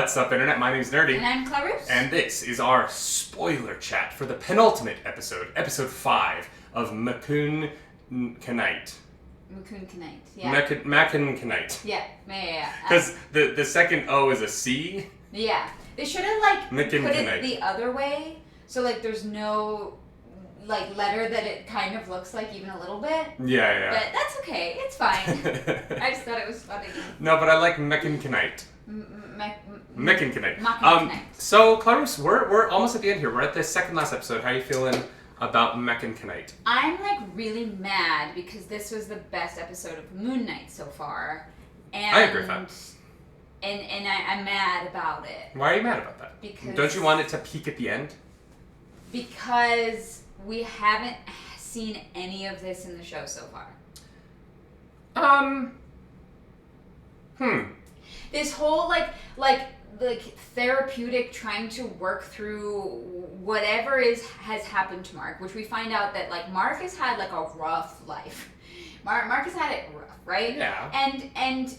What's up, Internet? My name's Nerdy. And I'm Clarus. And this is our spoiler chat for the penultimate episode, episode 5 of Makun Kanite. Makun Kanite, yeah. Makun Kanite. Yeah. Because the second O is a C. Yeah. They should have, put Kanite. it the other way, so, there's no, letter that it kind of looks like even a little bit. Yeah. But that's okay. It's fine. I just thought it was funny. No, but I like Makun Kanite. Makun Kanite. So, Clarus, we're almost at the end here. We're at the second last episode. How are you feeling about Makun Kanite? I'm, really mad because this was the best episode of Moon Knight so far. And I agree with that. And I'm mad about it. Why are you mad about that? Because... Don't you want it to peak at the end? Because we haven't seen any of this in the show so far. This whole, therapeutic trying to work through whatever has happened to Mark, which we find out that, Mark has had, a rough life. Mark has had it rough, right? Yeah. And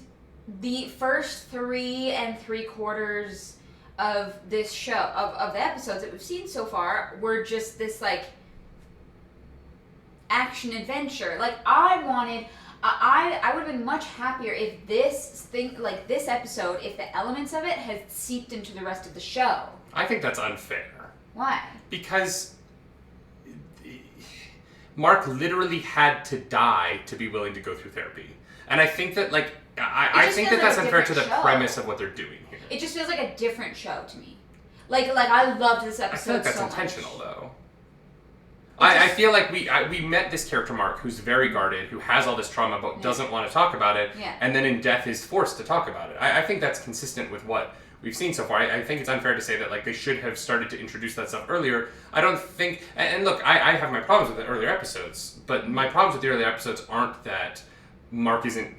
the first 3 3/4 of this show, of the episodes that we've seen so far, were just this, action adventure. I would have been much happier if this thing, this episode, if the elements of it had seeped into the rest of the show. I think that's unfair. Why? Because Mark literally had to die to be willing to go through therapy. And I think that, I think that's unfair to the premise of what they're doing here. It just feels like a different show to me. I loved this episode so much. I feel like that's intentional, though. I feel like we met this character, Mark, who's very guarded, who has all this trauma, but doesn't want to talk about it, and then in death is forced to talk about it. I think that's consistent with what we've seen so far. I think it's unfair to say that, they should have started to introduce that stuff earlier. I don't think... And look, I have my problems with the earlier episodes, but my problems with the earlier episodes aren't that Mark isn't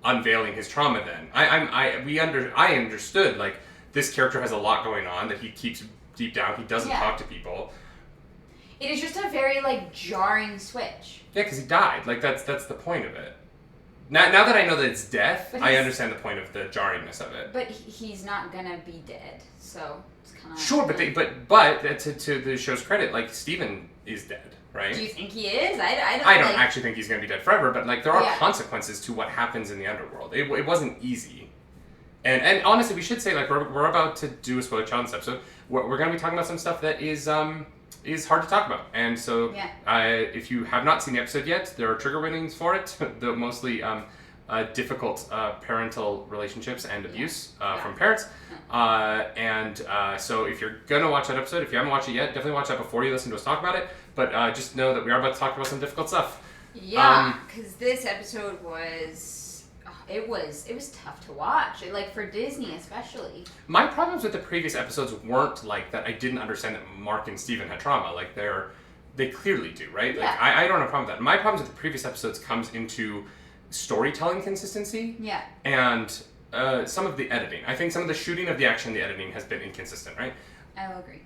unveiling his trauma then. I understood, this character has a lot going on that he keeps deep down. He doesn't talk to people. It is just a very, jarring switch. Yeah, because he died. That's the point of it. Now that I know that it's death, I understand the point of the jarringness of it. But he's not gonna be dead, so it's kind of... Sure, but to the show's credit, Steven is dead, right? Do you think he is? I don't actually think he's gonna be dead forever, but, there are consequences to what happens in the underworld. It wasn't easy. And honestly, we should say, we're about to do a spoiler challenge episode. We're gonna be talking about some stuff that is hard to talk about. And so, if you have not seen the episode yet, there are trigger warnings for it. The mostly difficult parental relationships and abuse from parents. So if you're going to watch that episode, if you haven't watched it yet, definitely watch that before you listen to us talk about it. But just know that we are about to talk about some difficult stuff. Yeah, because this episode was... It was tough to watch, for Disney especially. My problems with the previous episodes weren't that I didn't understand that Mark and Steven had trauma. They clearly do, right? Yeah. I don't have a problem with that. My problems with the previous episodes comes into storytelling consistency. Yeah. And some of the editing. I think some of the shooting of the action, the editing has been inconsistent, right? I will agree.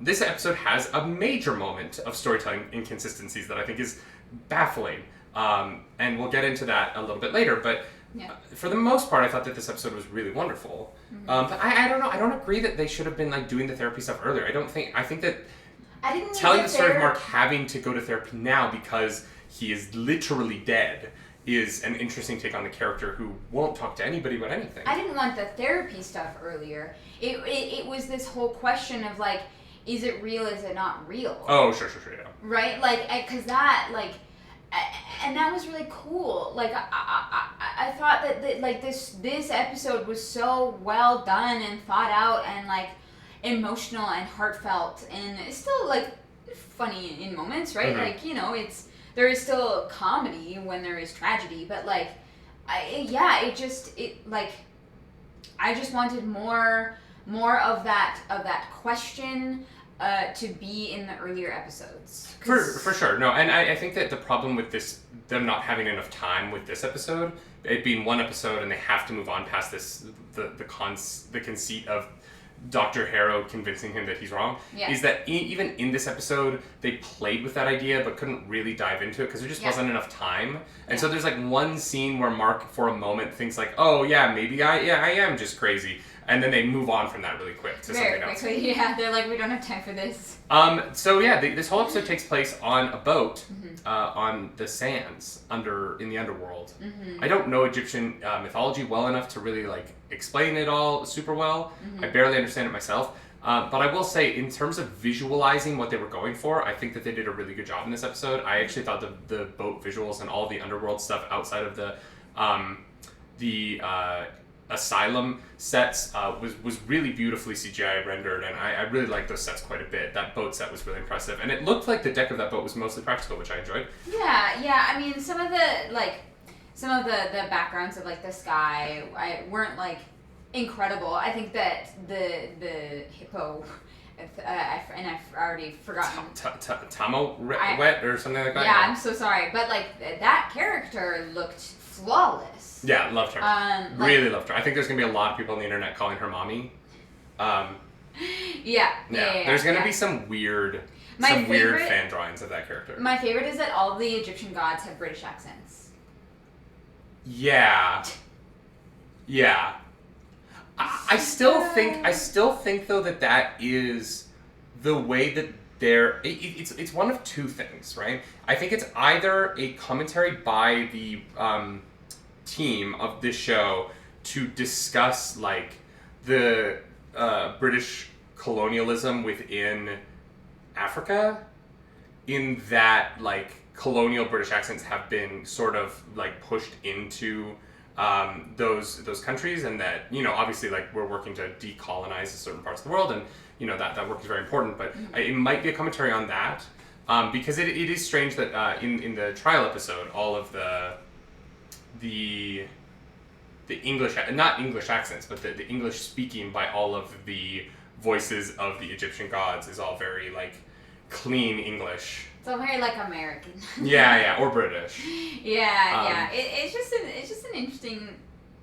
This episode has a major moment of storytelling inconsistencies that I think is baffling. And we'll get into that a little bit later, but... Yeah. For the most part, I thought that this episode was really wonderful. Mm-hmm. But I don't know. I don't agree that they should have been doing the therapy stuff earlier. I think that telling the story of Mark having to go to therapy now because he is literally dead is an interesting take on the character who won't talk to anybody about anything. I didn't want the therapy stuff earlier. It was this whole question of is it real? Is it not real? Oh, sure, yeah. Right, because that and that was really cool. I thought that this episode was so well done and thought out and emotional and heartfelt, and it's still funny in moments, right? Mm-hmm. There is still comedy when there is tragedy, but I just wanted more of that question to be in the earlier episodes. For sure. No, and I think that the problem with them not having enough time with this episode, it being one episode and they have to move on past the conceit of Dr. Harrow convincing him that he's wrong, is that even in this episode, they played with that idea but couldn't really dive into it because there just wasn't enough time. And so there's one scene where Mark, for a moment, thinks oh, yeah, maybe I am just crazy. and then they move on from that really quick to Very something else. quickly, yeah. They're like, we don't have time for this. So yeah, this whole episode takes place on a boat on the sands in the underworld. I don't know Egyptian mythology well enough to really like explain it all super well. I barely understand it myself. But I will say, in terms of visualizing what they were going for, I think that they did a really good job in this episode. I actually thought the boat visuals and all the underworld stuff outside of the asylum sets was really beautifully CGI rendered, and I really liked those sets quite a bit. That boat set was really impressive, and it looked like the deck of that boat was mostly practical, which I enjoyed. Yeah. I mean, some of the backgrounds of like the sky weren't like incredible. I think that the hippo, and I've already forgotten. Tamo wet or something like that. Yeah, I'm so sorry, but like that character looked flawless. Yeah, loved her. Really loved her. I think there's gonna be a lot of people on the internet calling her mommy. Yeah. There's gonna be some weird fan drawings of that character. My favorite is that all the Egyptian gods have British accents. Yeah. I still think though that is the way that it's one of two things, right? I think it's either a commentary by the team of this show to discuss like the British colonialism within Africa, in that like colonial British accents have been sort of like pushed into those countries, and that, you know, obviously like we're working to decolonize certain parts of the world, and you know that work is very important, but it might be a commentary on that, because it is strange that in the trial episode all of the English, not English accents, but the English speaking by all of the voices of the Egyptian gods is all very like clean English. It's all very like American. yeah, or British. Yeah. It's just an interesting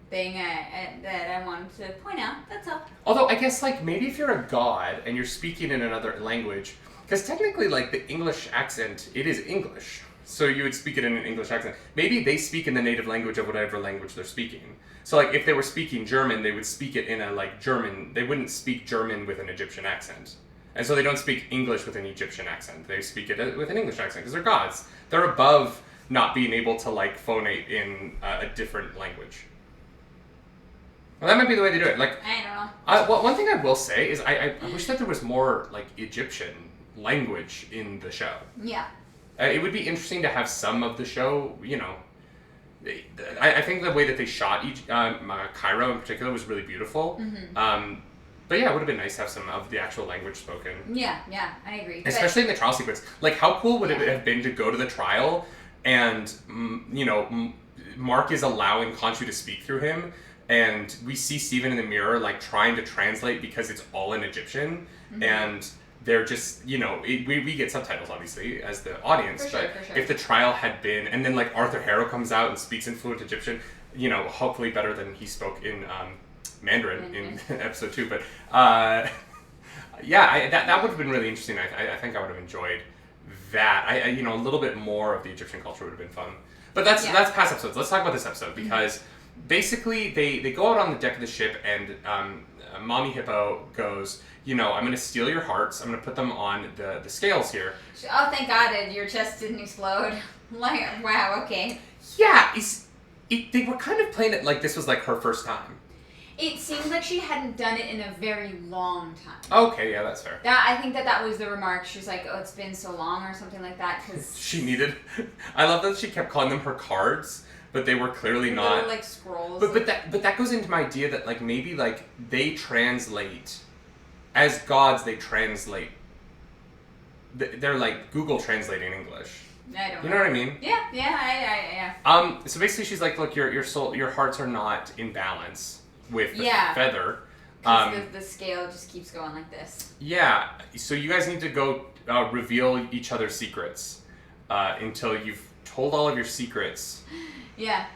thing that I wanted to point out. That's all. Although I guess like maybe if you're a god and you're speaking in another language, because technically like the English accent, it is English, so you would speak it in an English accent. Maybe they speak in the native language of whatever language they're speaking. So like if they were speaking German, they would speak it in a like German. They wouldn't speak German with an Egyptian accent. And so they don't speak English with an Egyptian accent. They speak it with an English accent because they're gods. They're above not being able to like phonate in a different language. Well, that might be the way they do it. Like, I don't know. Well, one thing I will say is I wish that there was more like Egyptian language in the show. Yeah. It would be interesting to have some of the show, you know. I think the way that they shot Cairo in particular was really beautiful. But yeah, it would have been nice to have some of the actual language spoken. Yeah, I agree. Especially in the trial sequence. Like, how cool would it have been to go to the trial and, you know, Mark is allowing Khonshu to speak through him, and we see Steven in the mirror, like, trying to translate because it's all in Egyptian, and they're just, you know, we get subtitles, obviously, as the audience, for sure. If the trial had been, and then, like, Arthur Harrow comes out and speaks in fluent Egyptian, you know, hopefully better than he spoke in Mandarin in episode 2, but that would have been really interesting. I think I would have enjoyed that. You know, a little bit more of the Egyptian culture would have been fun. But that's past episodes. Let's talk about this episode, because basically they go out on the deck of the ship, and Mommy Hippo goes, you know, I'm going to steal your hearts. I'm going to put them on the scales here. Oh, thank God your chest didn't explode. Like, wow, okay. Yeah, they were kind of playing it like this was like her first time. It seemed like she hadn't done it in a very long time. Okay, yeah, that's fair. I think that was the remark. She was like, oh, it's been so long or something like that. Cause she needed... I love that she kept calling them her cards, but they were clearly not... Little, like, scrolls. But that goes into my idea that, like, maybe, like, they translate... As gods, they translate... They're, like, Google translating English. I don't know. You know what I mean? Yeah. So basically she's like, look, your soul, your hearts are not in balance with the feather. Because the scale just keeps going like this. Yeah, so you guys need to go reveal each other's secrets until you've told all of your secrets. Yeah.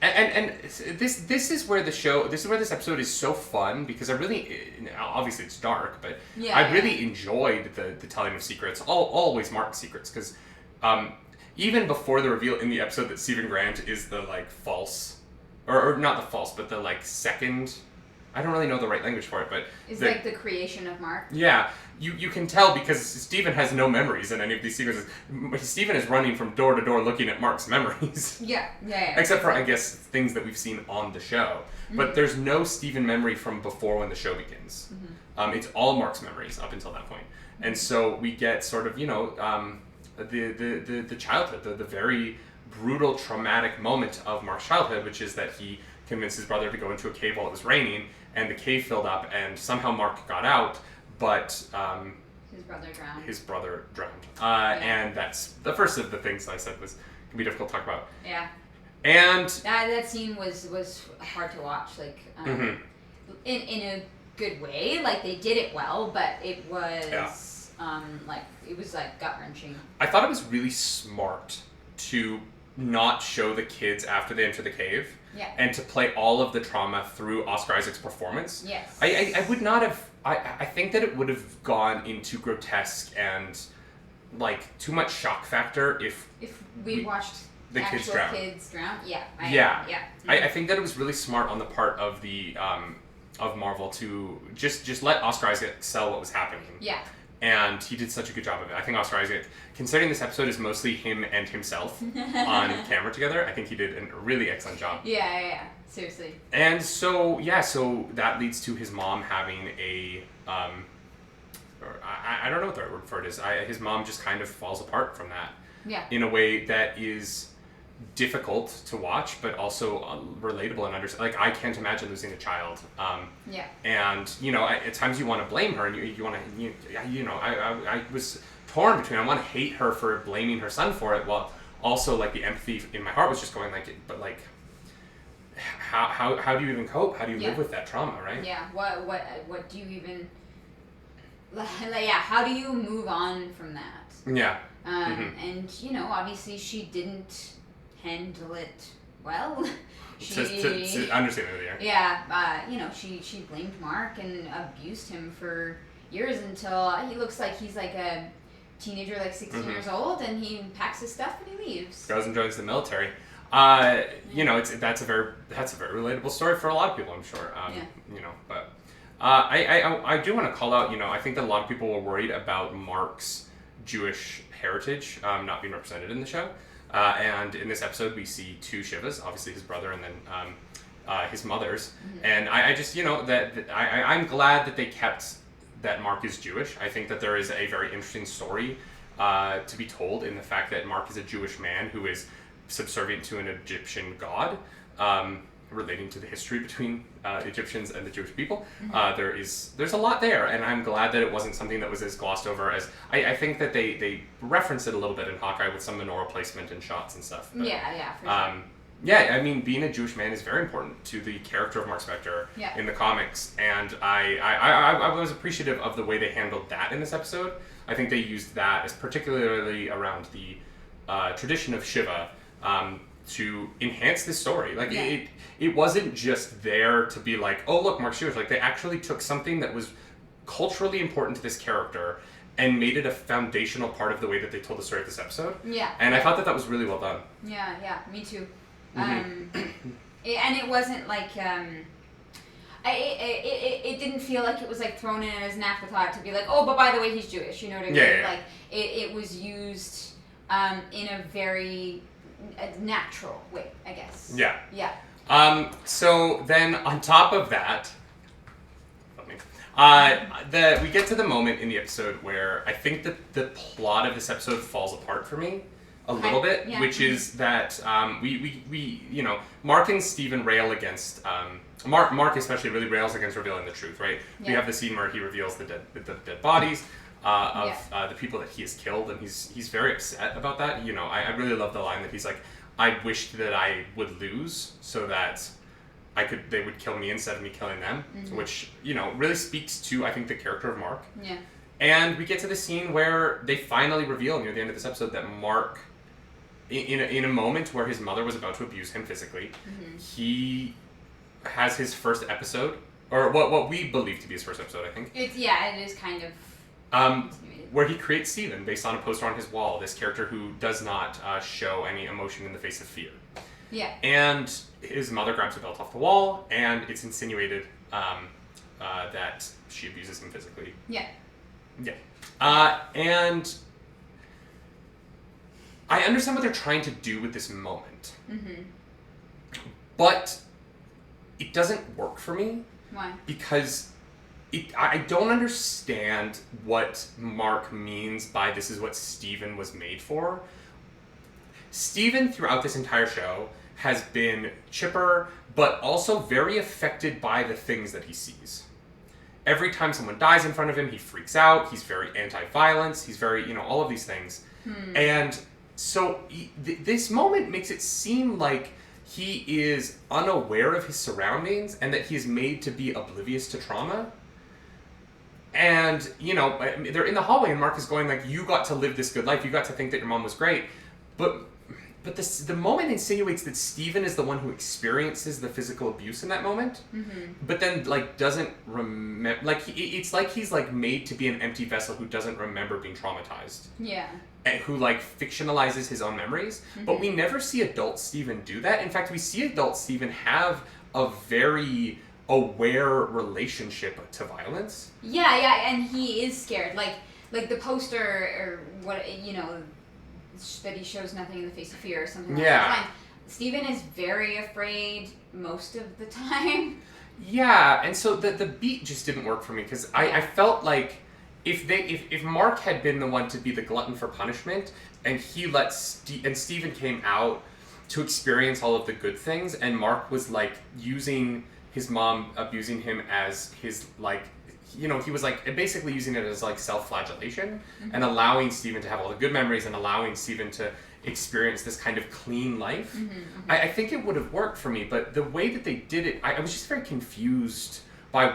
And this is where this episode is so fun, because I really, obviously it's dark, but I really enjoyed the telling of secrets, always Mark's secrets, because even before the reveal in the episode that Stephen Grant is the like false, or not the false, but the like second I don't really know the right language for it, but it's like the creation of Mark. Yeah, you can tell because Steven has no memories in any of these sequences. Steven is running from door to door looking at Mark's memories. Yeah. Except for, I guess, things that we've seen on the show. Mm-hmm. But there's no Steven memory from before when the show begins. Mm-hmm. It's all Mark's memories up until that point. Mm-hmm. And so we get sort of, the childhood, the very brutal, traumatic moment of Mark's childhood, which is that he convinced his brother to go into a cave while it was raining, and the cave filled up, and somehow Mark got out, but his brother drowned. And that's the first of the things I said was can be difficult to talk about. Yeah. And that scene was hard to watch, like in a good way. Like they did it well, but it was it was like gut wrenching. I thought it was really smart to not show the kids after they enter the cave. Yeah. And to play all of the trauma through Oscar Isaac's performance. Yes. I would not have... I think that it would have gone into grotesque and, like, too much shock factor if we watched the kids drown. Yeah. Mm-hmm. I think that it was really smart on the part of the of Marvel to just let Oscar Isaac sell what was happening. Yeah. And he did such a good job of it. I think Oscar Isaac, considering this episode is mostly him and himself on camera together, I think he did a really excellent job. Yeah. Seriously. And so that leads to his mom having a, I don't know what the right word for it is. His mom just kind of falls apart from that. Yeah. In a way that is difficult to watch, but also relatable and understand. Like, I can't imagine losing a child. Yeah. And, at times you want to blame her, and you want to, I was torn between, I want to hate her for blaming her son for it, while also, like, the empathy in my heart was just going, like, but, like, how do you even cope? How do you live with that trauma, right? Yeah. What do you even, how do you move on from that? Yeah. And, obviously she didn't handle it well. To understand it there. Yeah, she blamed Mark and abused him for years until he looks like he's like a teenager, like 16 years old, and he packs his stuff and he leaves. Goes and joins the military. That's a very relatable story for a lot of people, I'm sure. But I do want to call out, I think that a lot of people were worried about Mark's Jewish heritage not being represented in the show. And in this episode, we see two Shivas, obviously his brother and then his mother's. Mm-hmm. And I just, I'm glad that they kept that Mark is Jewish. I think that there is a very interesting story to be told in the fact that Mark is a Jewish man who is subservient to an Egyptian god, relating to the history between Egyptians and the Jewish people. Mm-hmm. There's a lot there, and I'm glad that it wasn't something that was as glossed over as I think that they reference it a little bit in Hawkeye with some menorah placement and shots and stuff. But, for sure. I mean, being a Jewish man is very important to the character of Mark Spector in the comics, and I was appreciative of the way they handled that in this episode. I think they used that as particularly around the tradition of Shiva to enhance this story. Like, it wasn't just there to be like, oh, look, Mark's Jewish. Like, they actually took something that was culturally important to this character and made it a foundational part of the way that they told the story of this episode. Yeah. And I thought that was really well done. Yeah, me too. And it wasn't like, it didn't feel like it was like thrown in as an afterthought to be like, oh, but by the way, he's Jewish. You know what I mean? Yeah. Like, it was used in a very natural way, I guess. Yeah. Yeah. So then on top of that, we get to the moment in the episode where I think that the plot of this episode falls apart for me a little bit, which is that we Mark and Steven rail against Mark especially really rails against revealing the truth, right? Yeah. We have the scene where he reveals the dead bodies of the people that he has killed, and he's very upset about that. I really love the line that he's like, I wished that I would lose so that they would kill me instead of me killing them, which, really speaks to, I think, the character of Mark. Yeah. And we get to the scene where they finally reveal near the end of this episode that Mark, in a moment where his mother was about to abuse him physically, he has his first episode, or what we believe to be his first episode, I think. It is kind of... where he creates Steven based on a poster on his wall, this character who does not show any emotion in the face of fear. Yeah. And his mother grabs a belt off the wall, and it's insinuated that she abuses him physically. Yeah. Yeah. And I understand what they're trying to do with this moment. Mm-hmm. But it doesn't work for me. Why? Because I don't understand what Mark means by this is what Steven was made for. Steven, throughout this entire show, has been chipper, but also very affected by the things that he sees. Every time someone dies in front of him, he freaks out. He's very anti-violence. He's very, all of these things. And so this moment makes it seem like he is unaware of his surroundings and that he is made to be oblivious to trauma. And, they're in the hallway and Mark is going like, you got to live this good life. You got to think that your mom was great. But the moment insinuates that Steven is the one who experiences the physical abuse in that moment, but then, doesn't remember, it's like he's, made to be an empty vessel who doesn't remember being traumatized. Yeah. And who, fictionalizes his own memories. But we never see adult Steven do that. In fact, we see adult Steven have a very aware relationship to violence. Yeah, and he is scared. Like the poster, or what, that he shows nothing in the face of fear or something like that. Steven is very afraid most of the time. Yeah, and so the beat just didn't work for me because I felt like if Mark had been the one to be the glutton for punishment and he let and Steven came out to experience all of the good things and Mark was using his mom abusing him as his he was basically using it as self-flagellation and allowing Steven to have all the good memories and allowing Steven to experience this kind of clean life. I think it would have worked for me, but the way that they did it, I was just very confused by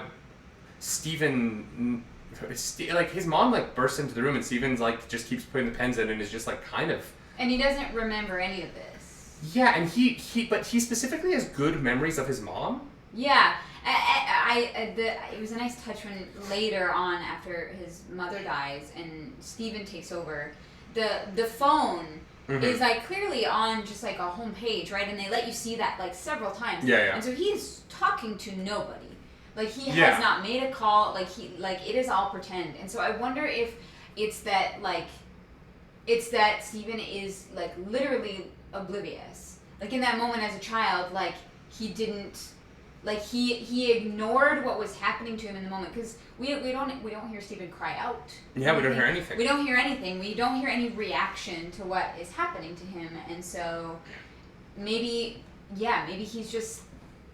Steven. His mom bursts into the room and Steven's just keeps putting the pens in and is just kind of. And he doesn't remember any of this. Yeah, and he specifically has good memories of his mom. Yeah. It was a nice touch when later on, after his mother dies and Steven takes over, the phone is clearly on just a home page, right? And they let you see that several times. Yeah. And so he's talking to nobody. He has not made a call. It is all pretend. And so I wonder if it's that Steven is literally oblivious. In that moment as a child, he didn't. He ignored what was happening to him in the moment because we don't hear Steven cry out. Yeah, we don't hear anything. We don't hear anything. We don't hear any reaction to what is happening to him, and so maybe he's just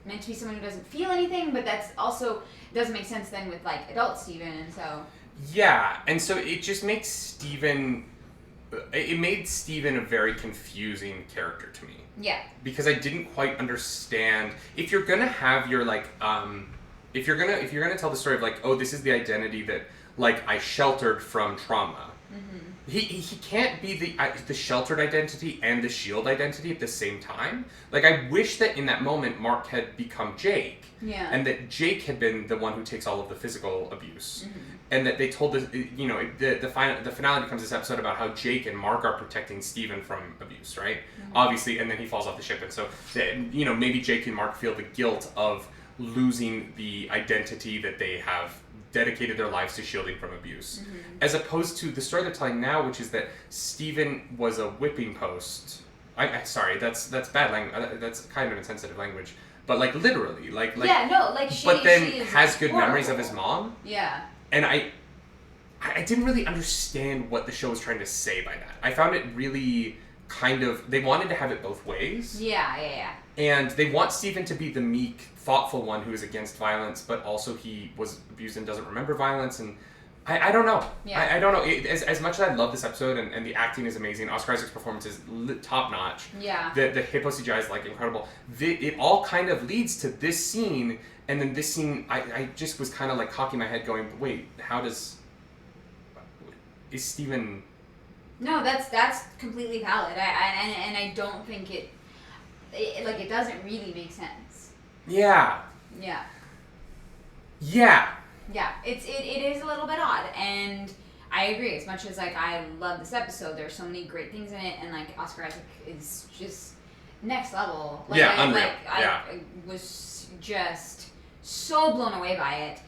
meant to be someone who doesn't feel anything. But that's also doesn't make sense then with adult Steven, and so. Yeah, and so it just makes Steven. It made Steven a very confusing character to me. Yeah. Because I didn't quite understand if you're gonna have your if you're gonna tell the story of oh, this is the identity that I sheltered from trauma. He can't be the sheltered identity and the shield identity at the same time. I wish that in that moment Mark had become Jake. Yeah. And that Jake had been the one who takes all of the physical abuse. And that they told the finale becomes this episode about how Jake and Mark are protecting Steven from abuse, right? Obviously, and then he falls off the ship, and so maybe Jake and Mark feel the guilt of losing the identity that they have dedicated their lives to shielding from abuse, as opposed to the story they're telling now, which is that Steven was a whipping post. Sorry, that's bad language. That's kind of insensitive language, but literally, she. But then she has good horrible. memories of his mom. Yeah. And I didn't really understand what the show was trying to say by that. I found it really they wanted to have it both ways. Yeah. And they want Steven to be the meek, thoughtful one who is against violence, but also he was abused and doesn't remember violence. And I don't know. Yeah. I don't know. As much as I love this episode and the acting is amazing, Oscar Isaac's performance is top notch. Yeah. The hippo CGI is incredible. It all kind of leads to this scene. And then this scene, I just was kind of cocking my head going, wait, is Steven... No, that's completely valid. I don't think it doesn't really make sense. Yeah. Yeah. Yeah. Yeah, it is a little bit odd, and I agree. As much as I love this episode, there's so many great things in it, and Oscar Isaac is just next level. Unreal. I was just so blown away by it.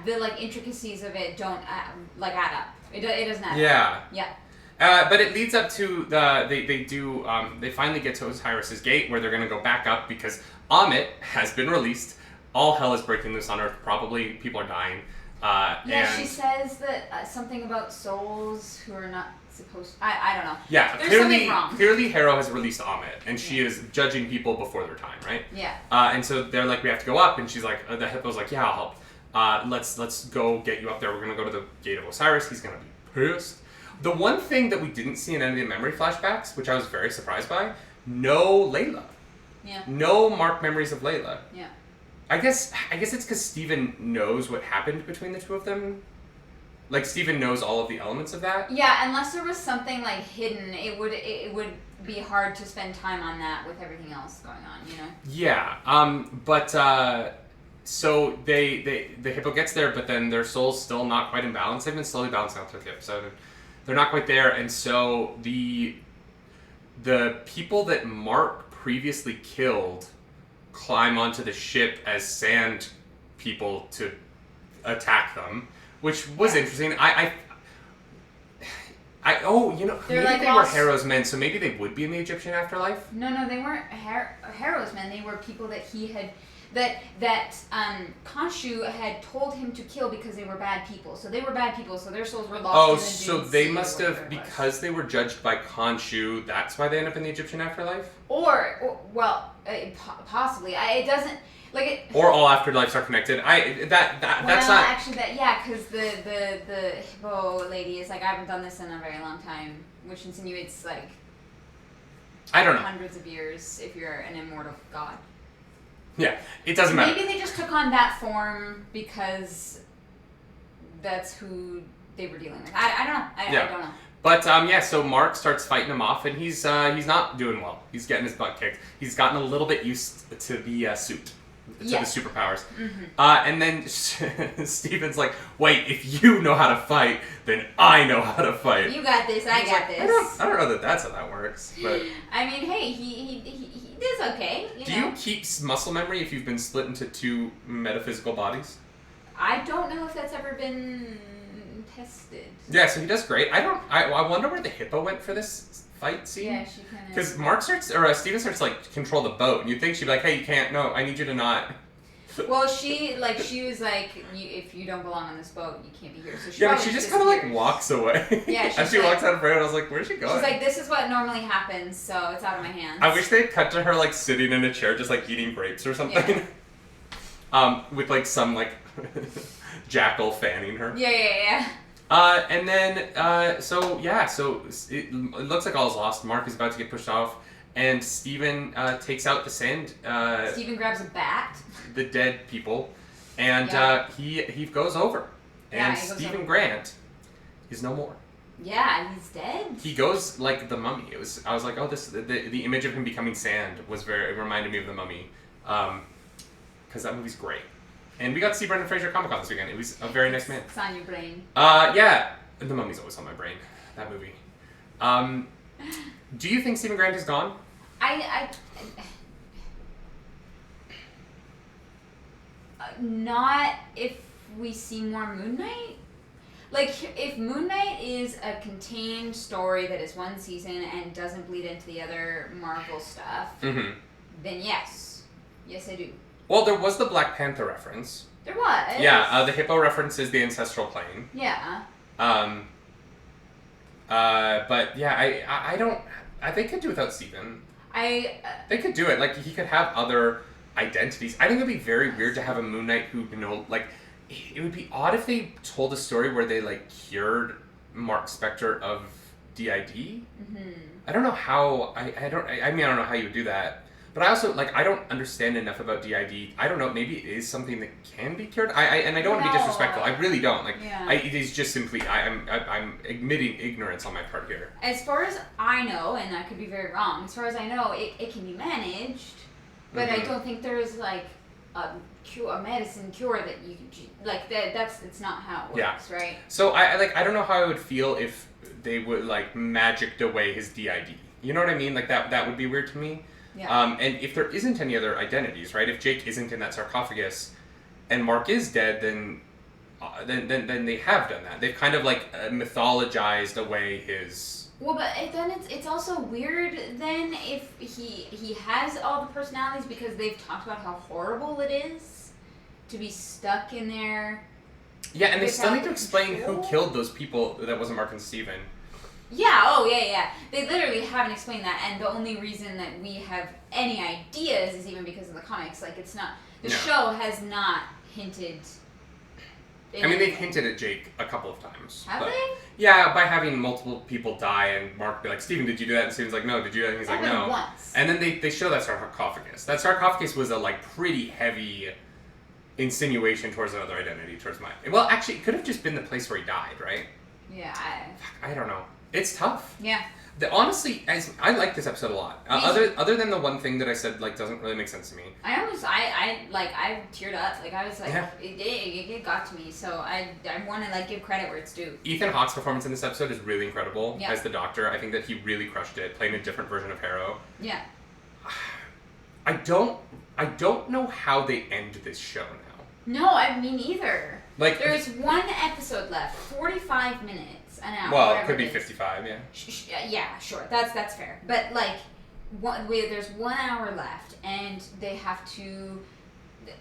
The like intricacies of it don't add up. It doesn't add up. Yeah. But it leads up to they finally get to Osiris's gate where they're going to go back up because Ammit has been released. All hell is breaking loose on Earth. Probably people are dying. She says that something about souls who are not supposed. I don't know. Yeah, there's something wrong. Clearly, Harrow has released Ammit, and she is judging people before their time, right? Yeah. And so they're like, we have to go up, and she's like, the Hippo's like, yeah, I'll help. Let's go get you up there. We're gonna go to the gate of Osiris. He's gonna be pissed. The one thing that we didn't see in any of the memory flashbacks, which I was very surprised by, no Layla. Yeah. No Mark memories of Layla. Yeah. I guess it's because Steven knows what happened between the two of them. Like, Steven knows all of the elements of that. Yeah, unless there was something, like, hidden, it would be hard to spend time on that with everything else going on, you know? Yeah, so the Hippo gets there, but then their soul's still not quite in balance. They've been slowly balancing out through the episode. They're not quite there, and so the people that Mark previously killed climb onto the ship as sand people to attack them, which was interesting. Maybe like they were Harrow's men, so maybe they would be in the Egyptian afterlife. No, they weren't Harrow's men. They were people that he had Khonshu had told him to kill because they were bad people. So they were bad people. So their souls were lost. Oh, so they must have, because they were judged by Khonshu. That's why they end up in the Egyptian afterlife. Possibly. It doesn't like it. Or all afterlives are connected. That's not actually because the Hippo lady is like, I haven't done this in a very long time, which insinuates like I don't know, hundreds of years if you're an immortal god. Yeah, it doesn't matter. Maybe they just took on that form because that's who they were dealing with. I don't know. I don't know. But so Mark starts fighting him off, and he's not doing well. He's getting his butt kicked. He's gotten a little bit used to the suit, to the superpowers. Mm-hmm. And then Steven's like, "Wait, if you know how to fight, then I know how to fight. You got this. I got this." I don't know that's how that works, but I mean, hey, he does okay. Do you keep muscle memory if you've been split into two metaphysical bodies? I don't know if that's ever been tested. Yeah, so he does great. I wonder where the Hippo went for this fight scene. Yeah, she kind of. Because Steven starts to like control the boat, and you think she'd be like, "Hey, you can't. No, I need you to not." Well, she was like, if you don't belong on this boat, you can't be here. So but she just kind of like walks away. Yeah, as she walks out of frame, I was like, "Where's she going?" She's like, "This is what normally happens, so it's out of my hands." I wish they'd cut to her like sitting in a chair, just like eating grapes or something. Yeah. With like some like jackal fanning her. Yeah. And then, so it looks like all's lost. Mark is about to get pushed off, and Steven takes out the sand. Steven grabs a bat. The dead people, and he goes over, and Stephen Grant is no more. Yeah, he's dead. He goes like the Mummy. I was like, oh, the image of him becoming sand it reminded me of the Mummy, because that movie's great. And we got to see Brendan Fraser at Comic-Con this weekend. He was a very nice man. It's on your brain. Yeah. The Mummy's always on my brain. That movie. Do you think Stephen Grant is gone? Not if we see more Moon Knight. Like, if Moon Knight is a contained story that is one season and doesn't bleed into the other Marvel stuff, then yes. Yes, I do. Well, there was the Black Panther reference. There was. Yeah, the Hippo reference is the ancestral plane. Yeah. But yeah, they could do without Steven. They could do it. Like, he could have other identities. I think it'd be very weird to have a Moon Knight who, like, it would be odd if they told a story where they, like, cured Mark Spector of DID. Mm-hmm. I don't know how, I don't know how you would do that. But I also, like, I don't understand enough about DID. I don't know, maybe it is something that can be cured. And I don't want to be disrespectful. I really don't. Like, it is just simply, I'm admitting ignorance on my part here. As far as I know, and I could be very wrong, as far as I know, it can be managed. But I don't think there is, like, a medicine cure that you can, like, it's not how it works, right? So, I don't know how I would feel if they would, like, magicked away his DID. You know what I mean? Like, that would be weird to me. Yeah. And if there isn't any other identities, right? If Jake isn't in that sarcophagus, and Mark is dead, then they have done that. They've kind of like mythologized away his. Well, but then it's also weird then if he has all the personalities because they've talked about how horrible it is to be stuck in there. Yeah, and they still need to explain who killed those people that wasn't Mark and Steven. Yeah, oh yeah. They literally haven't explained that, and the only reason that we have any ideas is even because of the comics. Like, it's not... The show has not hinted... I mean, they've hinted at Jake a couple of times. Have they? Yeah, by having multiple people die and Mark be like, Steven, did you do that? And Steven's like, no, did you do that? And he's like, no. Once. And then they show that sarcophagus. That sarcophagus was a, like, pretty heavy insinuation towards another identity, towards Mike. Well, actually, it could have just been the place where he died, right? Yeah, I don't know. It's tough. Yeah. Honestly, I like this episode a lot. Other than the one thing that I said like doesn't really make sense to me. I teared up. Like I was like, it got to me. So I want to like give credit where it's due. Ethan Hawke's performance in this episode is really incredible as the Doctor. I think that he really crushed it, playing a different version of Harrow. Yeah. I don't know how they end this show now. No, I mean either. Like there's one episode left, 45 minutes. An hour. Well, it could be 55, yeah. Yeah, sure. That's fair. But like, there's 1 hour left, and they have to.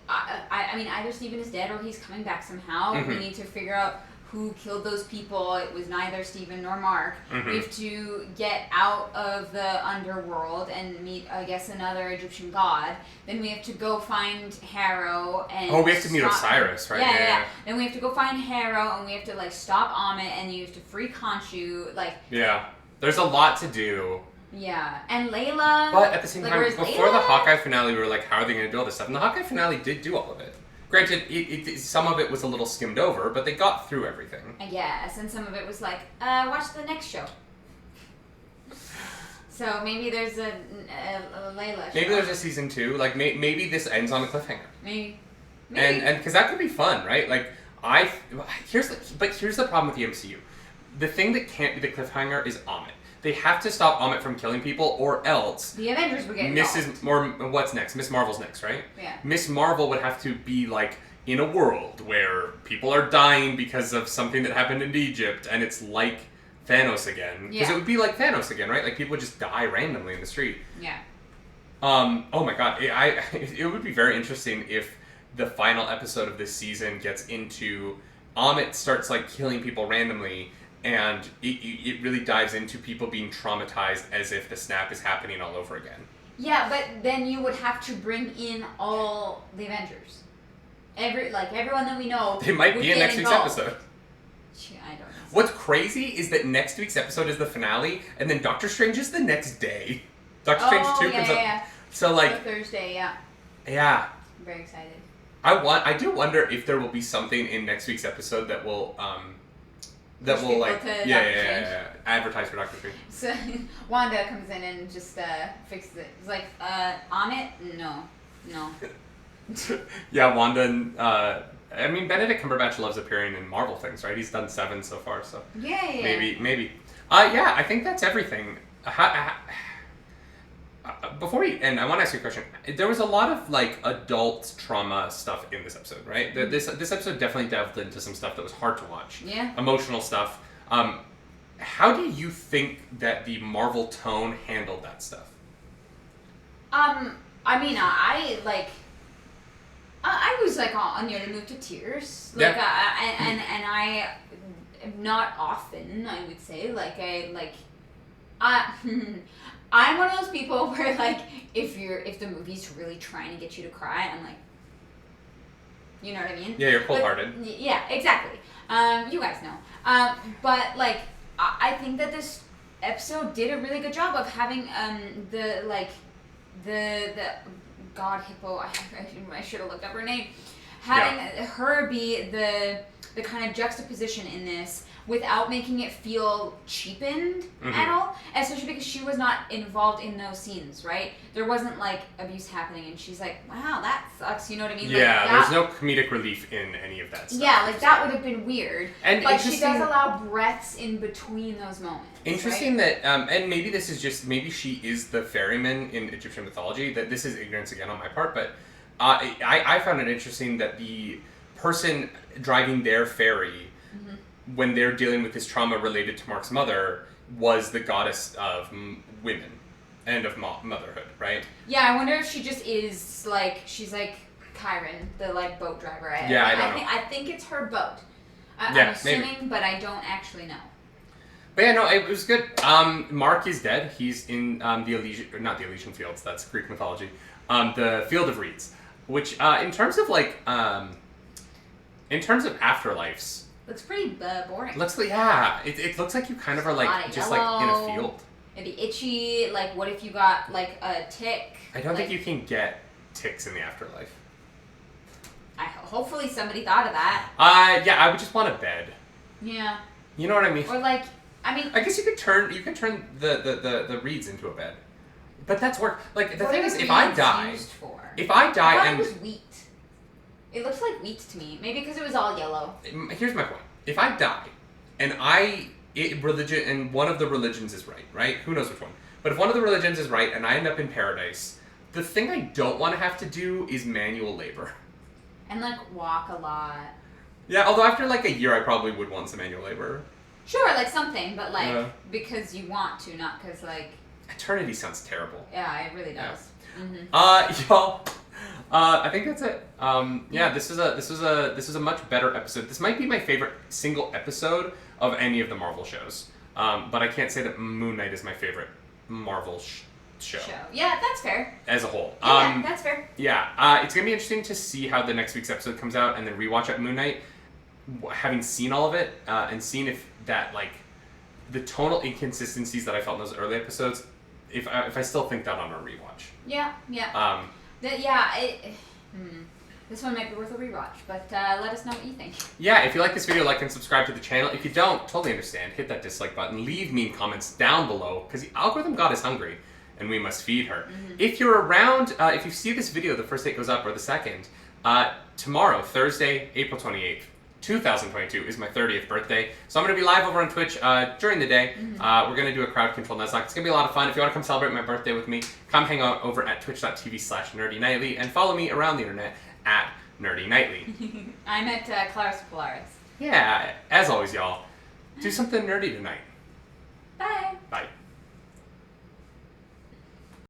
I mean, either Steven is dead or he's coming back somehow. Mm-hmm. We need to figure out who killed those people. It was neither Steven nor Mark. Mm-hmm. We have to get out of the underworld and meet, I guess, another Egyptian god. Then we have to go find Harrow and... Oh, we have to meet Osiris, right? Yeah. Then we have to go find Harrow and we have to, like, stop Amit and you have to free Khonshu. Like... Yeah. There's a lot to do. Yeah. And Layla... But at the same time, before Layla? the Hawkeye finale, we were like, how are they going to do all this stuff? And the Hawkeye finale did do all of it. Granted, some of it was a little skimmed over, but they got through everything. I guess, and some of it was like, watch the next show. So maybe there's a Layla show. Maybe there's a season 2. Like, maybe this ends on a cliffhanger. Maybe. And because that could be fun, right? Like, here's the problem with the MCU. The thing that can't be the cliffhanger is Amit. They have to stop Amit from killing people, or else the Avengers would get involved. What's next? Miss Marvel's next, right? Yeah. Miss Marvel would have to be like in a world where people are dying because of something that happened in Egypt, and it's like Thanos again. Because it would be like Thanos again, right? Like people would just die randomly in the street. Yeah. Oh my god, it would be very interesting if the final episode of this season gets into Amit starts like killing people randomly. And it really dives into people being traumatized as if the snap is happening all over again. Yeah, but then you would have to bring in all the Avengers. Everyone that we know. They might be in next week's episode. I don't know. What's crazy is that next week's episode is the finale, and then Doctor Strange is the next day. Doctor Strange 2 comes up. Yeah. So like Thursday, yeah. Yeah. I'm very excited. I do wonder if there will be something in next week's episode that will advertise for Doctor Strange. So Wanda comes in and just fixes it. It's like, Amit? No. Yeah, Wanda and I mean Benedict Cumberbatch loves appearing in Marvel things, right? He's done 7 so far, so yeah. Maybe. Yeah, I think that's everything. Before we end, I want to ask you a question. There was a lot of like adult trauma stuff in this episode, right? This episode definitely delved into some stuff that was hard to watch. Yeah. Emotional stuff. How do you think that the Marvel tone handled that stuff? I mean, I was like on near the move to tears. Like, and I not often, I would say. I'm one of those people where like if the movie's really trying to get you to cry, I'm like, you know what I mean? Yeah, you're cold-hearted. Yeah, exactly. You guys know. But like I think that this episode did a really good job of having the God Hippo. I should have looked up her name. Having her be the the kind of juxtaposition in this without making it feel cheapened at all, especially because she was not involved in those scenes, right? There wasn't like abuse happening and she's like, wow, that sucks, you know what I mean? Yeah, like, there's no comedic relief in any of that stuff. Yeah, like that would have been weird. And but she does allow breaths in between those moments. Interesting right? that, and maybe this is just, maybe she is the ferryman in Egyptian mythology, that this is ignorance again on my part, but I found it interesting that the person driving their ferry, when they're dealing with this trauma related to Mark's mother, was the goddess of women and of motherhood, right? Yeah, I wonder if she just is like, she's like Chiron, the like boat driver. I don't know. I think it's her boat. I'm assuming, maybe. But I don't actually know. But yeah, no, it was good. Mark is dead. He's in the Elysian, not the Elysian Fields, that's Greek mythology. The Field of Reeds, which in terms of like, in terms of afterlives, looks pretty boring. Looks like, yeah, it looks like you kind of are like just like in a field. It'd be itchy. Like, what if you got like a tick? I don't think you can get ticks in the afterlife. Hopefully somebody thought of that. Yeah, I would just want a bed. Yeah. You know what I mean? Or like, I mean, I guess you could turn the reeds into a bed, but that's work. Like the thing is, if I die, it was wheat. It looks like wheat to me. Maybe because it was all yellow. Here's my point. If I die, and religion and one of the religions is right? Who knows which one? But if one of the religions is right, and I end up in paradise, the thing I don't want to have to do is manual labor. And like walk a lot. Yeah, although after like a year, I probably would want some manual labor. Sure, like something, but like because you want to, not because like. Eternity sounds terrible. Yeah, it really does. Yeah. Y'all. I think that's it. This was a much better episode. This might be my favorite single episode of any of the Marvel shows. But I can't say that Moon Knight is my favorite Marvel show. Yeah, that's fair. As a whole. Yeah, that's fair. Yeah, it's gonna be interesting to see how the next week's episode comes out and then rewatch at Moon Knight, having seen all of it and seeing if that like the tonal inconsistencies that I felt in those early episodes, if I still think that on a rewatch. Yeah. This one might be worth a rewatch, but let us know what you think. Yeah, if you like this video, like and subscribe to the channel. If you don't, totally understand. Hit that dislike button. Leave mean comments down below, because the algorithm god is hungry, and we must feed her. If you're around, if you see this video the first day it goes up, or the second, tomorrow, Thursday, April 28th, 2022 is my 30th birthday. So I'm going to be live over on Twitch during the day. We're going to do a crowd control Nuzlocke. It's going to be a lot of fun. If you want to come celebrate my birthday with me, come hang out over at twitch.tv/nerdynightly and follow me around the internet at nerdynightly. I'm at Claris Polaris. Yeah, as always, y'all, do something nerdy tonight. Bye. Bye.